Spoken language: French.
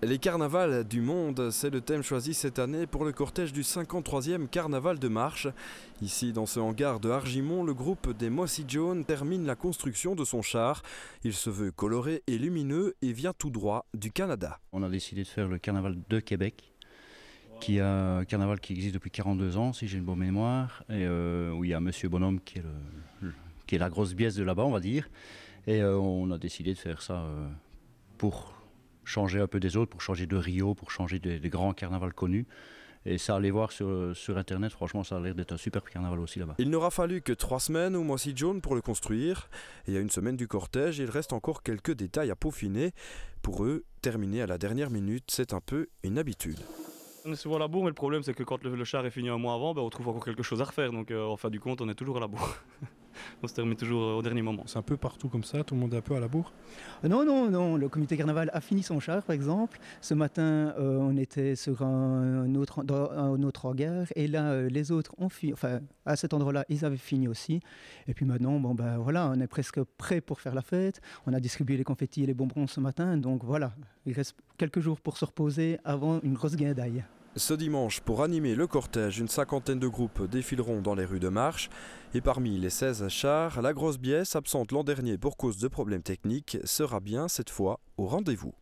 Les carnavals du monde, c'est le thème choisi cette année pour le cortège du 53e carnaval de marche. Ici, dans ce hangar de Argimont, le groupe des Mossy Jones termine la construction de son char. Il se veut coloré et lumineux et vient tout droit du Canada. On a décidé de faire le carnaval de Québec, qui est un carnaval qui existe depuis 42 ans, si j'ai une bonne mémoire, et où il y a Monsieur Bonhomme qui est la grosse biesse de là-bas, on va dire. Et on a décidé de faire ça pour changer un peu des autres, pour changer de Rio, pour changer des grands carnavals connus. Et ça, allez voir sur Internet, franchement, ça a l'air d'être un super carnaval aussi là-bas. Il n'aura fallu que 3 semaines aux Mossy Jones pour le construire. Et à une semaine du cortège, il reste encore quelques détails à peaufiner. Pour eux, terminer à la dernière minute, c'est un peu une habitude. On est souvent à la bourre, mais le problème c'est que quand le char est fini un mois avant, on trouve encore quelque chose à refaire. Donc en fin du compte, on est toujours à la bourre. On se termine toujours au dernier moment. C'est un peu partout comme ça, tout le monde est un peu à la bourre? Non, le comité carnaval a fini son char par exemple. Ce matin, on était sur un autre hangar et là, les autres ont fini, enfin à cet endroit-là, ils avaient fini aussi. Et puis maintenant, voilà, on est presque prêt pour faire la fête. On a distribué les confettis et les bonbons ce matin, donc voilà, il reste quelques jours pour se reposer avant une grosse guindaille. Ce dimanche, pour animer le cortège, une 50aine de groupes défileront dans les rues de Marche. Et parmi les 16 chars, la grosse biesse, absente l'an dernier pour cause de problèmes techniques, sera bien cette fois au rendez-vous.